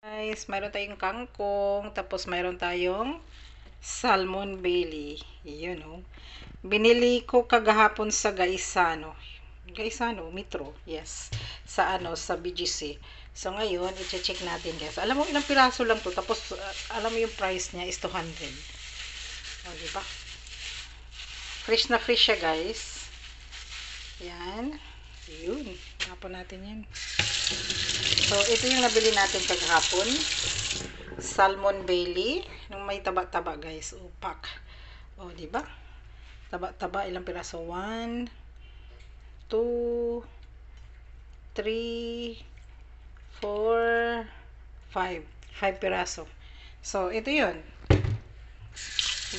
Guys, mayroon tayong kangkong, tapos mayroon tayong salmon belly. Yun, oh. Binili ko kagahapon sa Gaisano. Gaisano, Metro. Yes. Sa sa BGC. So ngayon, i-check natin, guys. Alam mo ilang piraso lang to, tapos alam mo yung price niya is 200. O, di ba? Fresh na fresh siya, guys. Yan. Yun. Hapon natin yan. So, ito yung nabili natin kagahapon. Salmon belly. Nung may taba-taba, guys. Upak. O, di ba? Taba-taba. Ilang piraso? 1, 2, 3, 4, 5. 5 piraso. So, ito yun.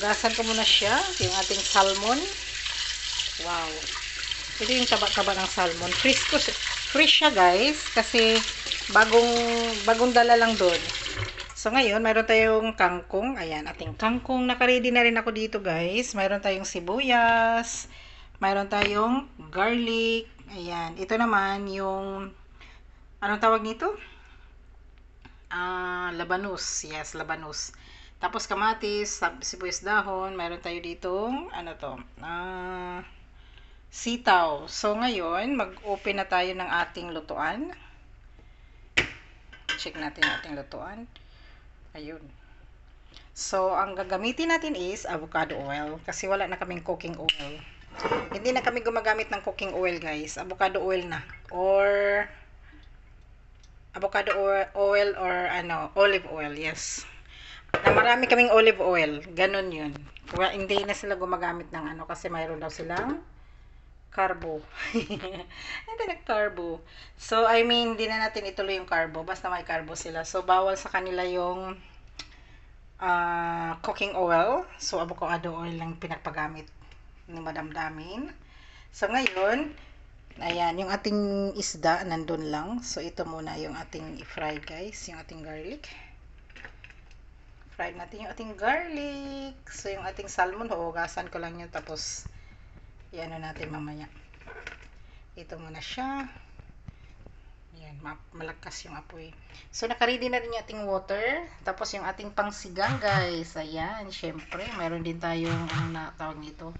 Gasan ko muna siya. Yung ating salmon. Wow. Ito yung taba-taba ng salmon. Fresh siya, guys. Kasi, bagong dala lang doon. So, ngayon, mayroon tayong kangkong. Ayan, ating kangkong. Naka-ready na rin ako dito, guys. Mayroon tayong sibuyas. Mayroon tayong garlic. Ayan. Ito naman yung, anong tawag nito? Labanus. Yes, labanus. Tapos, kamatis, sibuyas dahon. Mayroon tayo ditong, ano to? Sitaw. So, ngayon, mag-open na tayo ng ating lutuan. Check natin yung ating lutuan. Ayun. So, ang gagamitin natin is avocado oil. Kasi wala na kaming cooking oil. Hindi na kami gumagamit ng cooking oil, guys. Avocado oil na. Or, avocado oil or olive oil. Yes. Na marami kaming olive oil. Ganon yun. Hindi na sila gumagamit ng kasi mayroon daw silang carbo. Hindi nag-carbo. So, I mean, hindi na natin ituloy yung carbo. Basta may carbo sila. So, bawal sa kanila yung cooking oil. So, avocado oil lang pinagpagamit ni Madam Damin. So, ngayon, ayan, yung ating isda, nandun lang. So, ito muna yung ating i-fry, guys. Yung ating garlic. Fry natin yung ating garlic. So, yung ating salmon, huugasan ko lang yun. Tapos, yan natin mamaya. Ito muna siya. Yan, malakas yung apoy. So, nakaready na rin yung ating water. Tapos, yung ating pangsigang, guys. Ayan, syempre, mayroon din tayong, tawag nito,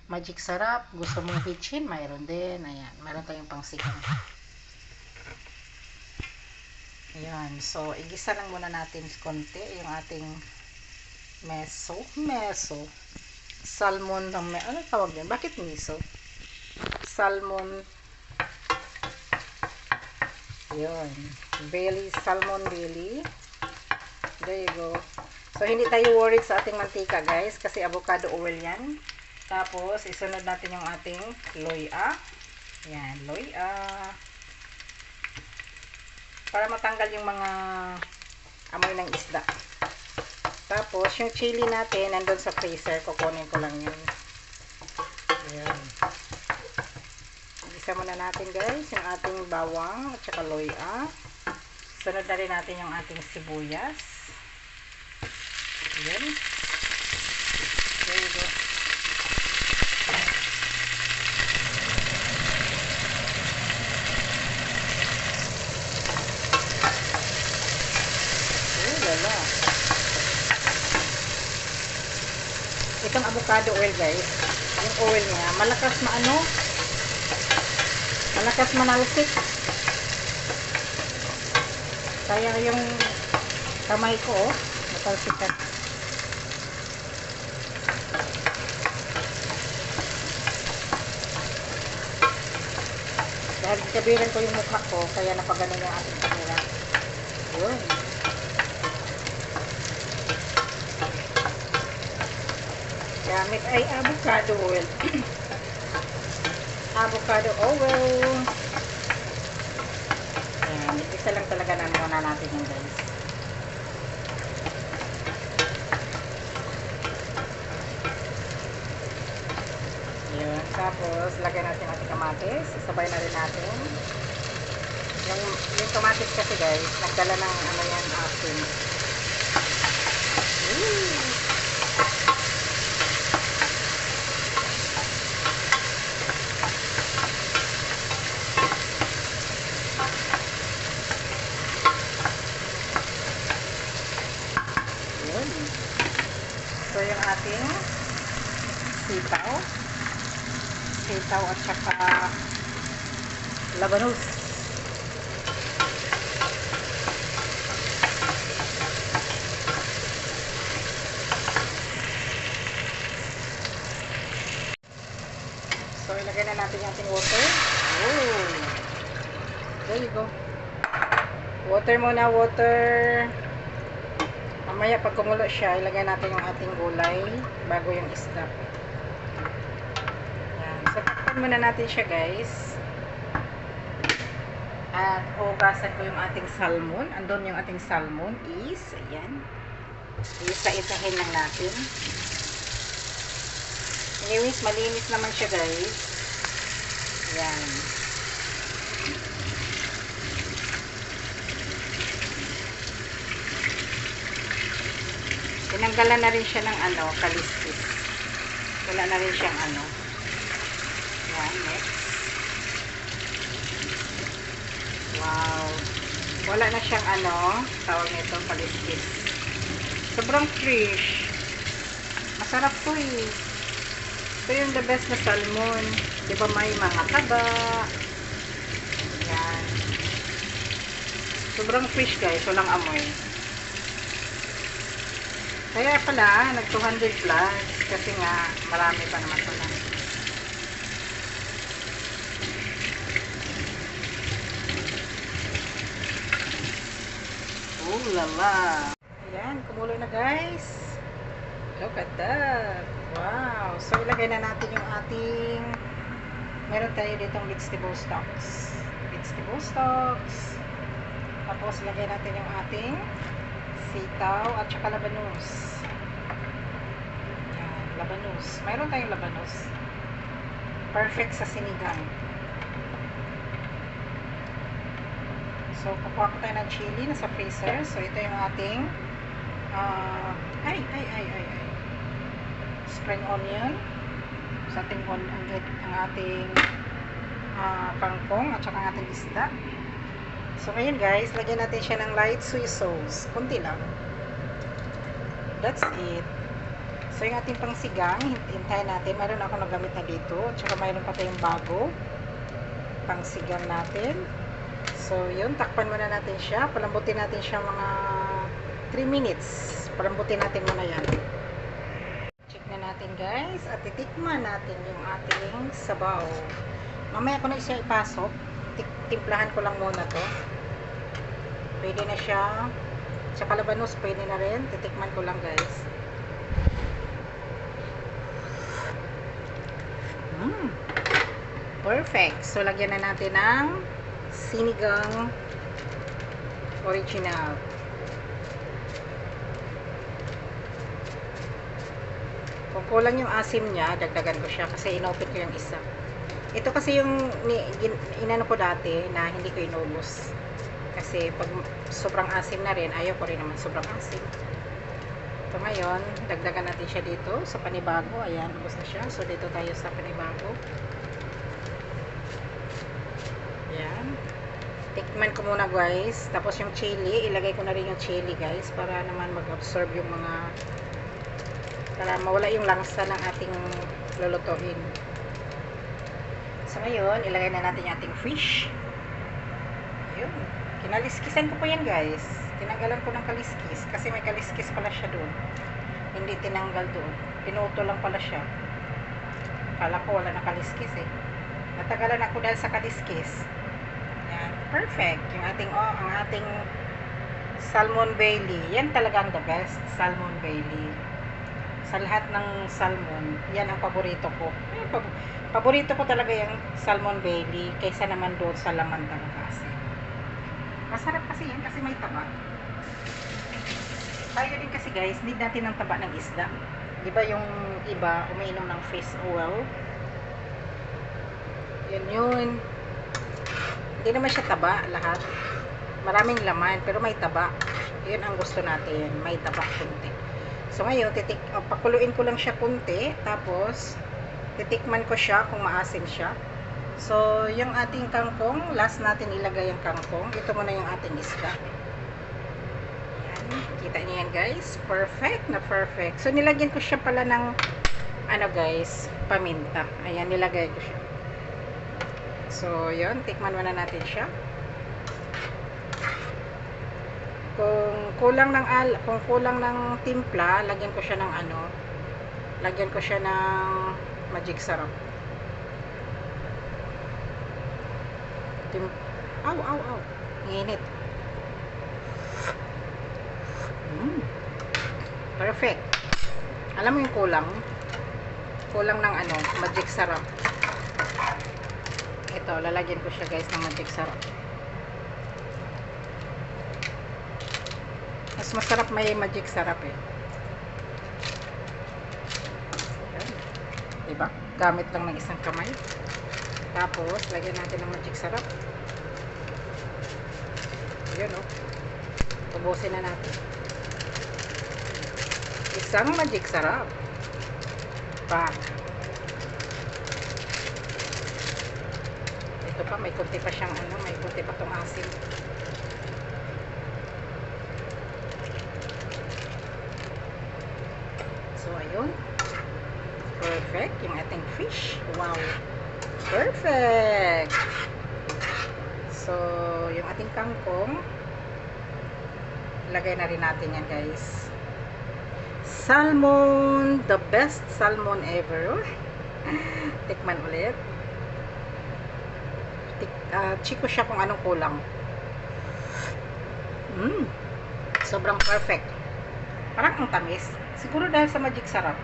magic sarap. Gusto mong pitchin, mayroon din. Ayan, mayroon tayong pangsigang. Ayan, so, igisa lang muna natin konti yung ating meso. Salmon, ano tawag yan? Bakit miso? Salmon. Yun. Belly, salmon belly. There you go. So, hindi tayo worried sa ating mantika, guys. Kasi avocado oil yan. Tapos, isunod natin yung ating loya. Yan, loya. Para matanggal yung mga amoy ng isda. Tapos, yung chili natin, nandun sa freezer. Kukunin ko lang yun. Ayan. Isa muna natin, guys, yung ating bawang at saka loya. Sunod na rin natin yung ating sibuyas. Ayan. There you go. Lala. Itong avocado oil, guys, yung oil niya, malakas malakas manalsik. Kaya yung kamay ko, matalsikan. Dahil kabiran ko yung mukha ko, kaya napaganon yung ating kamera. Yun. Gamit ay avocado oil. Avocado oil. Ayan, isa lang talaga na muna natin yung, guys. Ayan, tapos lagyan natin ating kamatis. Isabay na rin natin. Yung kamatis kasi, guys, nagdala ng yan, asin. ating sitaw. Sitaw at saka labanos. So, ilagay na natin yung ating water. Oh! There you go. Water muna, water. Mamaya, pag kumulo siya, ilagay natin yung ating gulay bago yung isda. Yan. So, takpan muna natin siya, guys. At hugasan ko yung ating salmon. Andun yung ating salmon is, ayan. Isa-isahin lang natin. Anyways, malinis naman siya, guys. Ayan. Tinanggalan na rin siya ng kaliskis. Wala na rin siyang Ayan, next. Wow. Wala na siyang tawag nito, kaliskis. Sobrang fresh. Masarap to eh. Ito yung the best na salmon. Di ba may mga taba. Ayan. Sobrang fresh, guys. Walang amoy. Kaya pala, nag 200 plus. Kasi nga, marami pa naman pala. Oh, lala. Ayan, kumulo na, guys. Look at that. Wow. So, ilagay na natin yung ating meron tayo ditong vegetable stocks. Vegetable stocks. Tapos, ilagay natin yung ating sitaw at saka labanos. Yan, labanos. Mayroon tayong labanos. Perfect sa sinigang. So, kukuha ko tayo ng chili na sa freezer. So, ito yung ating spring onion. Sa ating ang ating kangkong at saka ang ating isda. So, ngayon guys, lagyan natin siya ng light soy sauce. Kunti lang. That's it. So, yung ating pangsigang, hintayin natin. Mayroon ako nagamit na dito. At saka mayroon pa tayong bago. Pangsigang natin. So, yun. Takpan muna natin siya. Palambutin natin siya mga 3 minutes. Palambutin natin muna yan. Check na natin guys. At titikman natin yung ating sabaw. Mamaya ko na siya ipasok. Timplahan ko lang muna to. Pwede na siya. Sa kalabanos, pwede na rin. Titikman ko lang, guys. Perfect. So, lagyan na natin ng sinigang original. Kung kulang yung asim niya, dagdagan ko siya kasi inopen ko yung isa. Ito kasi yung inano ko dati na hindi ko inubos. Kasi pag sobrang asim na rin, ayaw ko rin naman sobrang asim. So ngayon, dagdagan natin siya dito sa panibago. Ayan, ubos na siya. So dito tayo sa panibago. Ayan. Tikman ko muna guys. Tapos yung chili, ilagay ko na rin yung chili guys. Para naman mag-absorb yung para mawala yung langsa ng ating lulutuin. So ngayon, ilagay na natin yung ating fish. Ayun. Kinaliskisan ko po yan guys. Tinanggalan ko ng kaliskis. Kasi may kaliskis pala siya doon. Hindi tinanggal doon. Pinuto lang pala siya. Kala ko wala na kaliskis eh. Natagalan ako dahil sa kaliskis. Yan. Perfect. Yung ating, ang ating salmon Bailey. Yan talagang the best. Salmon Bailey. Sa lahat ng salmon, yan ang paborito ko. Paborito ko talaga yung salmon Bailey kaysa naman doon sa laman talaga kasi. Masarap kasi yan kasi may taba. Tayo din kasi guys, need natin ng taba ng isda. Di ba yung iba umiinom ng fish oil? Yan yun. Hindi naman siya taba lahat. Maraming laman pero may taba. Yun ang gusto natin. May taba kunti. So ngayon, pakuluin ko lang siya kunti. Tapos, titikman ko siya kung maasim siya. So, yung ating kangkong, last natin ilagay yung kangkong. Ito muna yung ating isda. Ayan. Kita niyo yan guys. Perfect na perfect. So nilagyan ko siya pala ng ano guys, paminta. Ayan, nilagay ko siya. So yun, tikman muna natin siya. Kung kulang ng timpla, lagyan ko siya ng ano, lagyan ko siya ng magic sarap. Aw, aw, aw. Nginit. Perfect. Alam mo yung kulang ng ano, magic sarap. Ito, lalagyan ko siya guys ng magic sarap. Mas masarap may magic sarap eh. Ayan. Diba? Gamit lang ng isang kamay. Tapos, lagyan natin ng magic sarap. Ayan o. Tubusin na natin. Isang magic sarap. Pa. Ito pa, may kunti pa siyang ano, may kunti pa tong asin. So, ayun. Perfect. Yung ating fish. Wow. Perfect. So, yung ating kangkong, lagay na rin natin yan guys. Salmon. The best salmon ever. Tikman ulit. Chiko siya kung anong kulang. Sobrang perfect. Parang ang tamis. Siguro dahil sa magic sarap.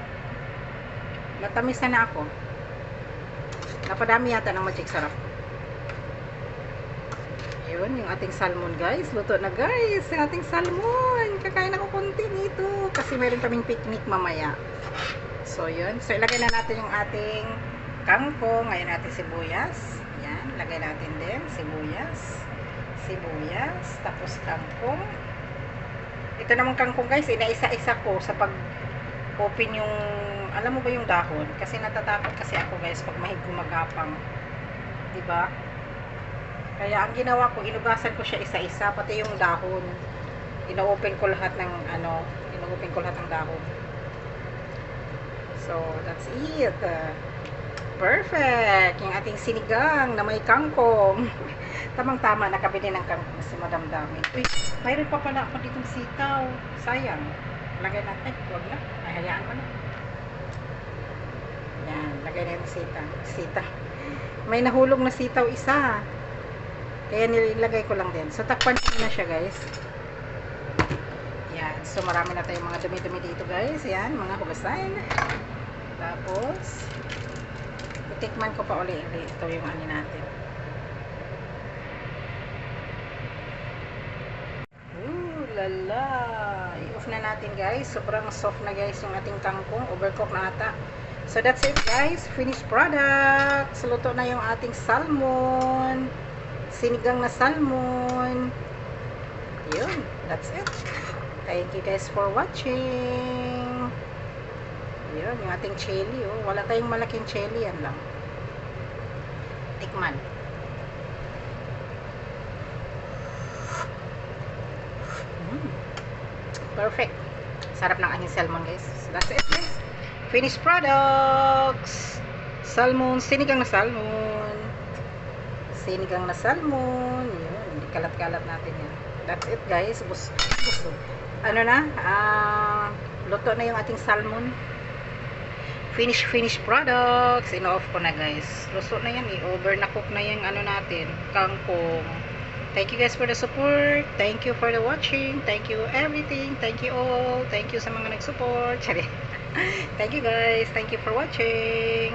Natamis na ako. Napadami yata ng magic sarap. Yun, yung ating salmon guys. Luto na guys. Yung ating salmon. Kakain ako konti nito. Kasi meron kaming picnic mamaya. So yun. So ilagay na natin yung ating kangkong. Ngayon natin sibuyas. Yan. Lagay natin din sibuyas. Sibuyas. Tapos kangkong. Ito naman kangkong guys. Inaisa-isa ko sa pag-open yung, alam mo ba yung dahon? Kasi natatakot kasi ako guys pag may gumagapang. Diba? Kaya ang ginawa ko, inugasan ko siya isa-isa, pati yung dahon. Ino-open ko lahat ng ano, ino-open ko lahat ng dahon. So, that's it. Perfect! Yung ating sinigang na may kangkong. Tamang-tama, nakabili ng kangkong si Madam Dami. Uy, mayroon pa pala ako ditong sitaw. Sayang. Lagay natin. Huwag na. Ay, hayaan ko na. Yan, lagay na yung sitaw. May nahulog na sitaw isa. Kaya nilagay ko lang din. So, takpan ko na siya, guys. Yan. So, marami na tayong mga dumi-dumi dito, guys. Yan, mga hugasan. Tapos, itikman ko pa uli. Ito yung ano natin. Ooh, lala. I-off na natin, guys. Sobrang soft na, guys, yung ating kangkong. Overcook na ata. So, that's it, guys. Finished product. So, luto na yung ating salmon. Sinigang na salmon. Yun, that's it. Thank you guys for watching. Yun, yung ating chili, oh. Wala tayong malaking chili, yan lang. Tikman. Perfect. Sarap ng ating salmon, guys. That's it, guys. Finished products. Salmon, sinigang na salmon. Sinigang na salmon. Yun, kalat-kalat natin yan. That's it, guys. Ano na? Luto na yung ating salmon. Finished products. In-off ko na, guys. Luto na yan. I-over na cook na yung ano natin. Kangkong. Thank you guys for the support. Thank you for the watching. Thank you everything. Thank you all. Thank you sa mga nag-support. Thank you guys. Thank you for watching.